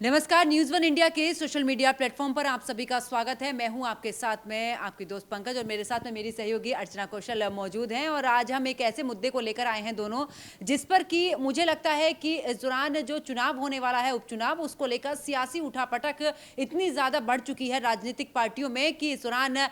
नमस्कार, news one India के social media platform पर आप सभी का स्वागत है। मैं हूं आपके साथ में आपकी दोस्त पंकज और मेरे साथ में मेरी सहयोगी अर्चना कौशल मौजूद हैं और आज हम एक ऐसे मुद्दे को लेकर आए हैं दोनों, जिस पर कि मुझे लगता है कि इस दौरान जो चुनाव होने वाला है, उपचुनाव, उसको लेकर सियासी उठापटक इतनी ज़्यादा बढ़ चुकी है राजनीतिक पार्टियों में कि इस दौरान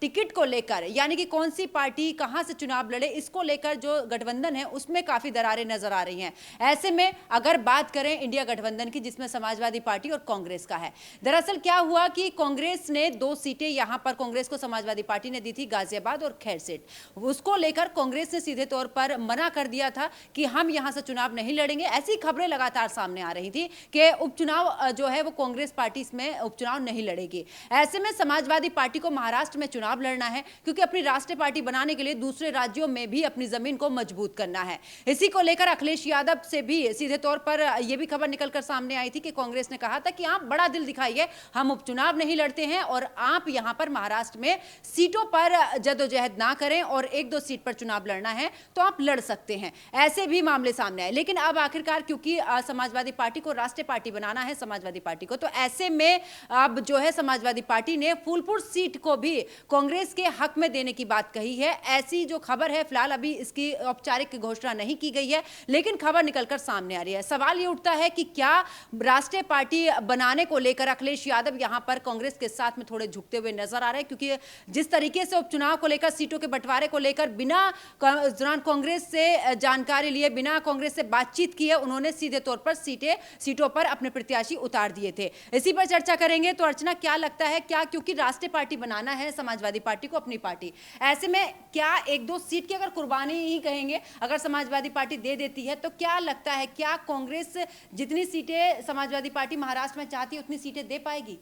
टिकट को लेकर, यानी कि कौन सी पार्टी कहां से चुनाव लड़े, इसको लेकर जो गठबंधन है उसमें काफी दरारें नजर आ रही हैं। ऐसे में अगर बात करें इंडिया गठबंधन की, जिसमें समाजवादी पार्टी और कांग्रेस का है, दरअसल क्या हुआ कि कांग्रेस ने 2 सीटें यहां पर कांग्रेस को समाजवादी पार्टी ने दी थी, गाजियाबाद और खैरसेट। उसको लेकर कांग्रेस ने सीधे तौर पर मना कर दिया था कि हम यहां से चुनाव नहीं लड़ेंगे। ऐसी खबरें लगातार सामने आ रही थी कि उपचुनाव जो है वो कांग्रेस पार्टी इसमें उपचुनाव नहीं लड़ेगी। ऐसे में समाजवादी पार्टी को महाराष्ट्र में चुनाव लड़ना है, क्योंकि अपनी राष्ट्रीय पार्टी बनाने के लिए दूसरे राज्यों में भी अपनी जमीन को मजबूत करना है। इसी को लेकर अखिलेश यादव से भी सीधे तौर पर यह भी खबर निकलकर सामने आई थी कि कांग्रेस ने कहा था कि आप बड़ा दिल दिखाइए, हम उपचुनाव नहीं लड़ते हैं और आप यहां पर महाराष्ट्र में सीटों पर जद्दोजहद ना करें और 1-2 सीट पर चुनाव लड़ना है तो आप लड़ सकते हैं। ऐसे भी मामले सामने आए, लेकिन अब आखिरकार क्योंकि समाजवादी पार्टी को राष्ट्रीय पार्टी बनाना है, समाजवादी पार्टी को, तो ऐसे में अब जो है समाजवादी पार्टी ने फूलपुर सीट को भी कांग्रेस के हक में देने की बात कही है। ऐसी जो खबर है, फिलहाल अभी इसकी औपचारिक घोषणा नहीं की गई है, लेकिन खबर निकलकर सामने आ रही है। सवाल ये उठता है कि क्या राष्ट्रीय पार्टी बनाने को लेकर अखिलेश यादव यहां पर कांग्रेस के साथ में थोड़े झुकते हुए नजर आ रहे हैं, क्योंकि जिस तरीके से उपचुनाव को लेकर, सीटों के बंटवारे को लेकर बिना दौरान कांग्रेस से जानकारी लिए, बिना कांग्रेस से बातचीत किए उन्होंने सीधे तौर पर सीटों पर अपने प्रत्याशी उतार दिए थे। इसी पर चर्चा करेंगे। तो अर्चना, क्या लगता है, क्या क्योंकि राष्ट्रीय पार्टी बनाना है समाजवादी पार्टी को अपनी पार्टी, ऐसे में क्या 1-2 सीट की अगर कुर्बानी ही कहेंगे, अगर समाजवादी पार्टी दे देती है, तो क्या लगता है, क्या कांग्रेस जितनी सीटें समाजवादी पार्टी महाराष्ट्र में चाहती है उतनी सीटें दे पाएगी?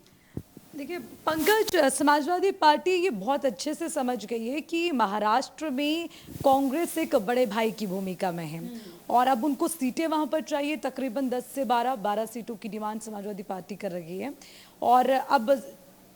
देखिए पंकज, समाजवादी पार्टी ये बहुत अच्छे से समझ गई है कि महाराष्ट्र में कांग्रेस एक बड़े भाई की भूमिका में है और अब उनको सीटें वहां पर चाहिए। तकरीबन 10 से 12 सीटों की डिमांड समाजवादी पार्टी कर रही है और अब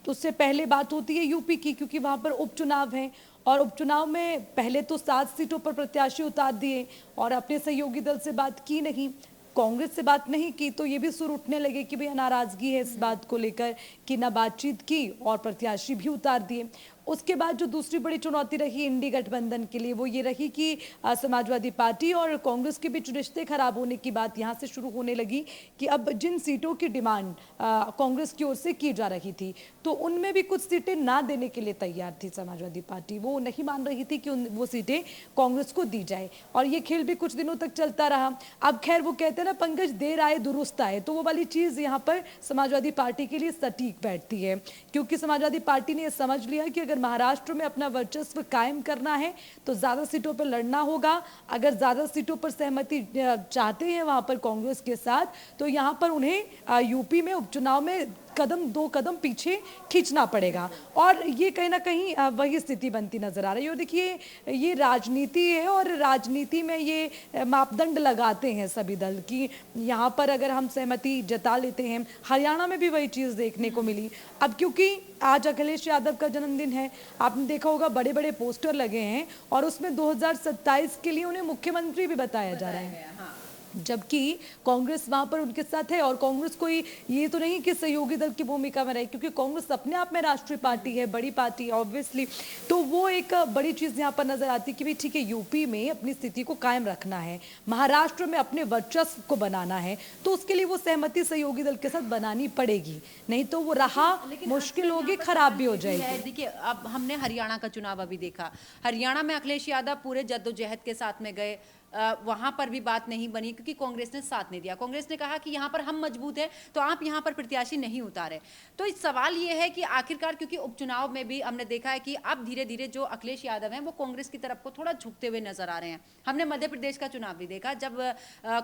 उससे पहले बात होती है यूपी की, क्योंकि वहां पर उपचुनाव है और उपचुनाव में पहले तो 7 सीटों पर प्रत्याशी उतार दिए और अपने सहयोगी दल से बात की नहीं, कांग्रेस से बात नहीं की, तो ये भी सुर उठने लगे कि भैया नाराजगी है इस बात को लेकर कि ना बातचीत की और प्रत्याशी भी उतार दिए। उसके बाद जो दूसरी बड़ी चुनौती रही इंडी गठबंधन के लिए वो ये रही कि समाजवादी पार्टी और कांग्रेस के बीच रिश्ते खराब होने की बात यहाँ से शुरू होने लगी कि अब जिन सीटों की डिमांड कांग्रेस की ओर से की जा रही थी तो उनमें भी कुछ सीटें ना देने के लिए तैयार थी समाजवादी पार्टी। वो नहीं मान रही थी कि वो सीटें कांग्रेस को दी जाए और ये खेल भी कुछ दिनों तक चलता रहा। अब खैर वो कहते हैं ना पंकज, देर आए दुरुस्त आए, तो वो वाली चीज़ यहाँ पर समाजवादी पार्टी के लिए सटीक बैठती है, क्योंकि समाजवादी पार्टी ने यह समझ लिया कि अगर महाराष्ट्र में अपना वर्चस्व कायम करना है तो ज्यादा सीटों पर लड़ना होगा। अगर ज्यादा सीटों पर सहमति चाहते हैं वहां पर कांग्रेस के साथ, तो यहां पर उन्हें यूपी में उपचुनाव में 2 कदम पीछे खींचना पड़ेगा और ये कहीं ना कहीं वही स्थिति बनती नजर आ रही है। और देखिए, ये राजनीति है और राजनीति में ये मापदंड लगाते हैं सभी दल की। यहाँ पर अगर हम सहमति जता लेते हैं, हरियाणा में भी वही चीज़ देखने को मिली। अब क्योंकि आज अखिलेश यादव का जन्मदिन है, आपने देखा होगा बड़े बड़े पोस्टर लगे हैं और उसमें 2027 के लिए उन्हें मुख्यमंत्री भी बताया जा रहा है, जबकि कांग्रेस वहां पर उनके साथ है। और कांग्रेस कोई ये तो नहीं कि सहयोगी दल की भूमिका में रहे, क्योंकि कांग्रेस अपने आप में राष्ट्रीय पार्टी है, बड़ी पार्टी है ऑब्वियसली। तो वो एक बड़ी चीज यहाँ पर नजर आती है कि भाई ठीक है, यूपी में अपनी स्थिति को कायम रखना है, महाराष्ट्र में अपने वर्चस्व को बनाना है, तो उसके लिए वो सहमति सहयोगी दल के साथ बनानी पड़ेगी, नहीं तो वो राह मुश्किल होगी, खराब भी हो जाएगी। देखिए, अब हमने हरियाणा का चुनाव अभी देखा, हरियाणा में अखिलेश यादव पूरे जद्दोजहद के साथ में गए, वहां पर भी बात नहीं बनी क्योंकि कांग्रेस ने साथ नहीं दिया। कांग्रेस ने कहा कि यहां पर हम मजबूत हैं तो आप यहां पर प्रत्याशी नहीं उतारे। तो इस सवाल ये है कि आखिरकार, क्योंकि उपचुनाव में भी हमने देखा है कि अब धीरे धीरे जो अखिलेश यादव हैं वो कांग्रेस की तरफ को थोड़ा झुकते हुए नजर आ रहे हैं। हमने मध्य प्रदेश का चुनाव भी देखा, जब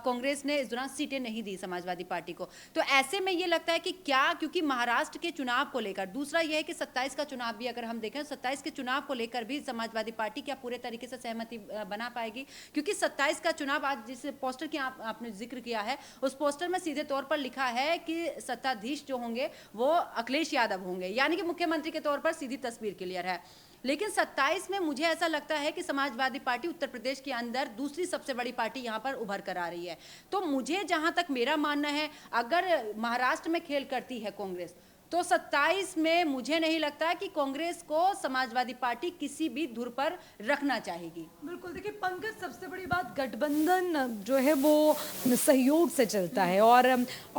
कांग्रेस ने इस दौरान सीटें नहीं दी समाजवादी पार्टी को। तो ऐसे में ये लगता है कि क्या, क्योंकि महाराष्ट्र के चुनाव को लेकर, दूसरा यह है कि 27 का चुनाव भी अगर हम देखें, 27 के चुनाव को लेकर भी समाजवादी पार्टी क्या पूरे तरीके से सहमति बना पाएगी, क्योंकि 27 का चुनाव, आज जिस पोस्टर की आपने जिक्र किया है, उस पोस्टर में सीधे तौर पर लिखा है कि सत्ताधीश जो होंगे वो अखिलेश यादव होंगे, यानी कि मुख्यमंत्री के तौर पर सीधी तस्वीर क्लियर है। लेकिन 27 में मुझे ऐसा लगता है कि समाजवादी पार्टी उत्तर प्रदेश के अंदर दूसरी सबसे बड़ी पार्टी यहाँ पर उभर कर आ रही है। तो मुझे जहाँ तक मेरा मानना है, अगर महाराष्ट्र में खेल करती है कांग्रेस, तो 27 में मुझे नहीं लगता कि कांग्रेस को समाजवादी पार्टी किसी भी धुर पर रखना चाहेगी। बिल्कुल, देखिए पंकज, सबसे बड़ी बात गठबंधन जो है वो सहयोग से चलता है। और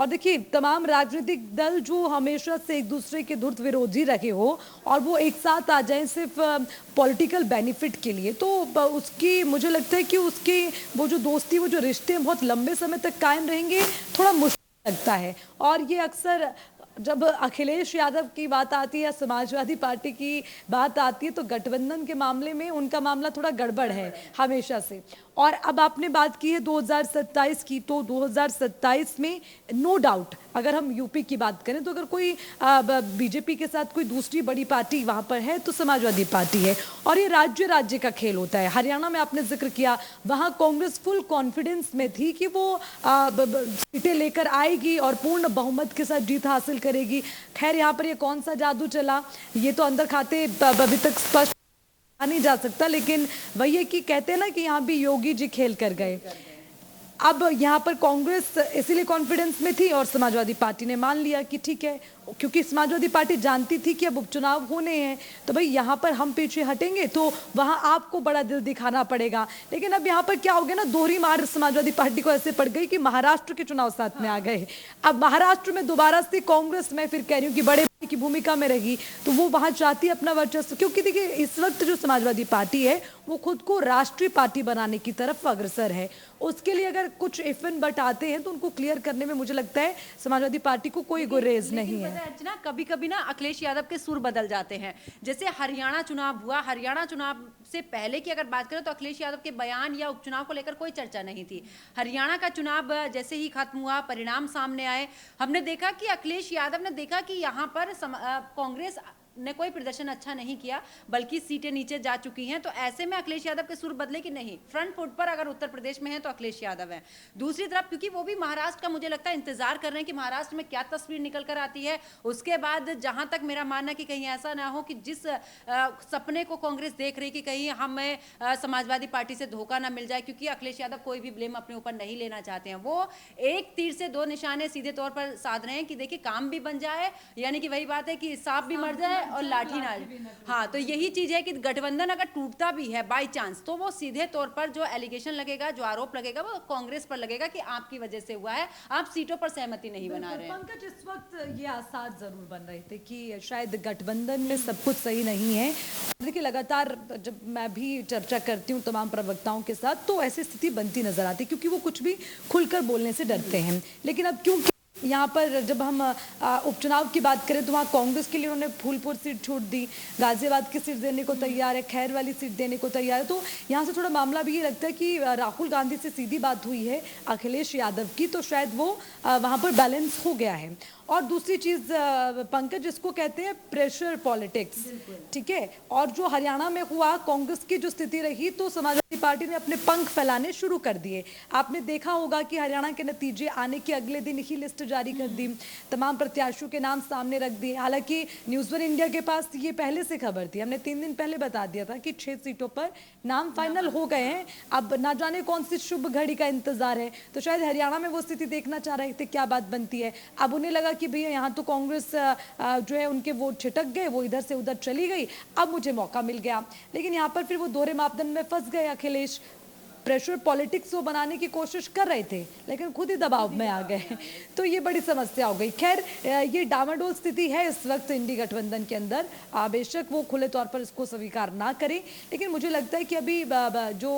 देखिए तमाम राजनीतिक दल जो हमेशा से एक दूसरे के धुर्त विरोधी रहे हो और वो एक साथ आ जाएं सिर्फ पॉलिटिकल बेनिफिट के लिए, तो उसकी मुझे लगता है कि उसकी वो जो दोस्ती, वो जो रिश्ते हैं बहुत लंबे समय तक कायम रहेंगे, थोड़ा मुश्किल लगता है। और ये अक्सर जब अखिलेश यादव की बात आती है या समाजवादी पार्टी की बात आती है तो गठबंधन के मामले में उनका मामला थोड़ा गड़बड़ है हमेशा से। और अब आपने बात की है 2027 की, तो 2027 में नो डाउट अगर हम यूपी की बात करें तो अगर कोई बीजेपी के साथ कोई दूसरी बड़ी पार्टी वहां पर है तो समाजवादी पार्टी है। और ये राज्य राज्य का खेल होता है। हरियाणा में आपने जिक्र किया, वहां कांग्रेस फुल कॉन्फिडेंस में थी कि वो सीटें लेकर आएगी और पूर्ण बहुमत के साथ जीत हासिल करेगी। खैर यहाँ पर ये कौन सा जादू चला, ये तो अंदर खाते अभी तक स्पष्ट नहीं जा सकता, लेकिन वही है कि कहते हैं ना कि यहाँ भी योगी जी खेल कर गए। अब यहाँ पर कांग्रेस इसीलिए कॉन्फिडेंस में थी और समाजवादी पार्टी ने मान लिया कि ठीक है, क्योंकि समाजवादी पार्टी जानती थी कि अब उपचुनाव होने हैं, तो भाई यहाँ पर हम पीछे हटेंगे तो वहाँ आपको बड़ा दिल दिखाना पड़ेगा। लेकिन अब यहाँ पर क्या हो गया ना, दोहरी मार समाजवादी पार्टी को ऐसे पड़ गई कि महाराष्ट्र के चुनाव साथ में आ गए। अब महाराष्ट्र में दोबारा से कांग्रेस, मैं फिर कह रही हूँ कि बड़े की भूमिका में रही, तो वो वहां चाहती है अपना वर्चस्व, क्योंकि देखिए इस वक्त जो समाजवादी पार्टी है वो खुद को राष्ट्रीय पार्टी बनाने की तरफ अग्रसर है। उसके लिए अगर कुछ इफ एंड बट आते हैं तो उनको क्लियर करने में मुझे लगता है समाजवादी पार्टी को कोई गुरेज नहीं है। अर्चना, कभी कभी ना अखिलेश यादव के सुर बदल जाते हैं। जैसे हरियाणा चुनाव हुआ, हरियाणा चुनाव से पहले की अगर बात करें तो अखिलेश यादव के बयान या उपचुनाव को लेकर कोई चर्चा नहीं थी। हरियाणा का चुनाव जैसे ही खत्म हुआ, परिणाम सामने आए, हमने देखा कि अखिलेश यादव ने देखा कि यहाँ पर कांग्रेस ने कोई प्रदर्शन अच्छा नहीं किया, बल्कि सीटें नीचे जा चुकी हैं। तो ऐसे में अखिलेश यादव के सुर बदले कि नहीं, फ्रंट फुट पर अगर उत्तर प्रदेश में है तो अखिलेश यादव है। दूसरी तरफ क्योंकि वो भी महाराष्ट्र का मुझे लगता है इंतजार कर रहे हैं कि महाराष्ट्र में क्या तस्वीर निकल कर आती है। उसके बाद जहां तक मेरा मानना है कि कहीं ऐसा ना हो कि जिस सपने को कांग्रेस देख रही कि कहीं हमें समाजवादी पार्टी से धोखा ना मिल जाए, क्योंकि अखिलेश यादव कोई भी ब्लेम अपने ऊपर नहीं लेना चाहते हैं। वो एक तीर से दो निशाने सीधे तौर पर साध रहे हैं कि देखिए काम भी बन जाए, यानी कि वही बात है कि सांप भी मर जाए और लाठी ना। हाँ, तो यही चीज है कि गठबंधन अगर टूटता भी है बाय चांस, तो वो सीधे तौर पर जो एलिगेशन लगेगा, जो आरोप लगेगा, वो कांग्रेस पर लगेगा कि आपकी वजह से हुआ है, आप सीटों पर सहमति नहीं बना रहे हैं। पंकज, इस वक्त ये आसार जरूर बन रहे थे कि शायद गठबंधन में सब कुछ सही नहीं है। देखिए लगातार जब मैं भी चर्चा करती हूँ तमाम प्रवक्ताओं के साथ, तो ऐसी स्थिति बनती नजर आती, क्योंकि वो कुछ भी खुलकर बोलने से डरते हैं। लेकिन अब क्योंकि यहाँ पर जब हम उपचुनाव की बात करें तो वहाँ कांग्रेस के लिए उन्होंने फूलपुर सीट छूट दी, गाजियाबाद की सीट देने को तैयार है, खैर वाली सीट देने को तैयार है। तो यहाँ से थोड़ा मामला भी ये लगता है कि राहुल गांधी से सीधी बात हुई है अखिलेश यादव की, तो शायद वो वहाँ पर बैलेंस हो गया है। और दूसरी चीज पंकज, जिसको कहते हैं प्रेशर पॉलिटिक्स, ठीक है, और जो हरियाणा में हुआ, कांग्रेस की जो स्थिति रही, तो समाजवादी पार्टी ने अपने पंख फैलाने शुरू कर दिए। आपने देखा होगा कि हरियाणा के नतीजे आने के अगले दिन ही लिस्ट जारी कर दी, तमाम प्रत्याशियों के नाम सामने रख दिए। हालांकि न्यूज़ वन इंडिया के पास ये पहले से खबर थी, हमने 3 दिन पहले बता दिया था कि 6 सीटों पर नाम फाइनल हो गए हैं। अब ना जाने कौन सी शुभ घड़ी का इंतजार है, तो शायद हरियाणा में वो स्थिति देखना चाह रहे थे क्या बात बनती है। अब उन्हें लगा कि भैया यहाँ तो कांग्रेस जो है उनके वोट छिटक गए, वो इधर से उधर चली गई, अब मुझे मौका मिल गया। लेकिन यहाँ पर फिर वो दोहरे मापदंड में फंस गए अखिलेश। प्रेशर पॉलिटिक्स वो बनाने की कोशिश कर रहे थे, लेकिन खुद ही दबाव में आ गए, तो ये बड़ी समस्या हो गई। खैर, ये डामाडोल स्थिति है इस वक्त इंडी गठबंधन के अंदर। बेशक वो खुले तौर पर इसको स्वीकार ना करें, लेकिन मुझे लगता है कि अभी जो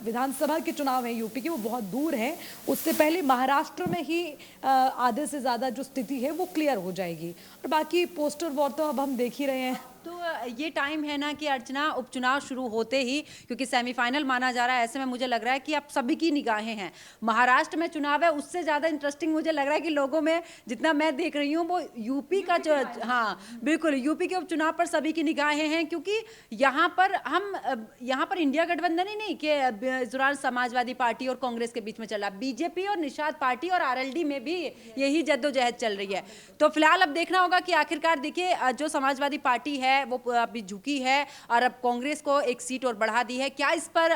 विधानसभा के चुनाव है यूपी के, वो बहुत दूर है। उससे पहले महाराष्ट्र में ही आधे से ज्यादा जो स्थिति है वो क्लियर हो जाएगी, और बाकी पोस्टर वॉर तो अब हम देख ही रहे हैं। तो ये टाइम है ना कि अर्चना, उपचुनाव शुरू होते ही, क्योंकि सेमीफाइनल माना जा रहा है, ऐसे में मुझे लग रहा है कि अब सभी की निगाहें हैं। महाराष्ट्र में चुनाव है, उससे ज़्यादा इंटरेस्टिंग मुझे लग रहा है कि लोगों में जितना मैं देख रही हूँ वो यूपी का जो, हाँ बिल्कुल, यूपी के उपचुनाव पर सभी की निगाहें हैं। क्योंकि यहाँ पर इंडिया गठबंधन ही नहीं कि इस दौरान समाजवादी पार्टी और कांग्रेस के बीच में चला, बीजेपी और निषाद पार्टी और आरएलडी में भी यही जद्दोजहद चल रही है। तो फिलहाल अब देखना होगा कि आखिरकार देखिए जो समाजवादी पार्टी है वो अभी झुकी है और अब कांग्रेस को एक सीट और बढ़ा दी है। क्या इस पर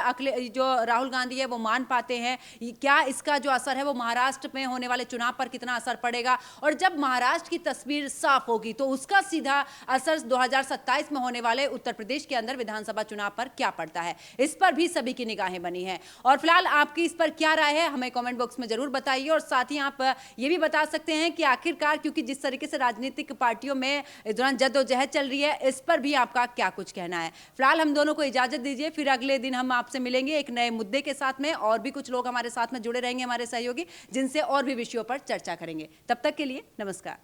जो राहुल गांधी है वो मान पाते हैं? क्या इसका जो असर है वो महाराष्ट्र में होने वाले चुनाव पर कितना असर पड़ेगा? और जब महाराष्ट्र की तस्वीर साफ होगी तो उसका सीधा असर 2027 में होने वाले उत्तर प्रदेश के अंदर विधानसभा चुनाव पर क्या पड़ता है, इस पर भी सभी की निगाहें बनी हैं। और फिलहाल आपकी इस पर क्या राय है हमें कमेंट बॉक्स में जरूर बताइए। और साथ ही आप ये भी बता सकते हैं कि आखिरकार क्योंकि जिस तरीके से राजनीतिक पार्टियों में इस दौरान जद्दोजहद चल रही है, इस पर भी आपका क्या कुछ कहना है। फिलहाल हम दोनों को इजाजत दीजिए, फिर अगले दिन हम आपसे मिलेंगे एक नए मुद्दे के साथ में, और भी कुछ लोग हमारे साथ में जुड़े रहेंगे, हमारे सहयोगी, जिनसे और भी विषयों पर चर्चा करेंगे। तब तक के लिए नमस्कार।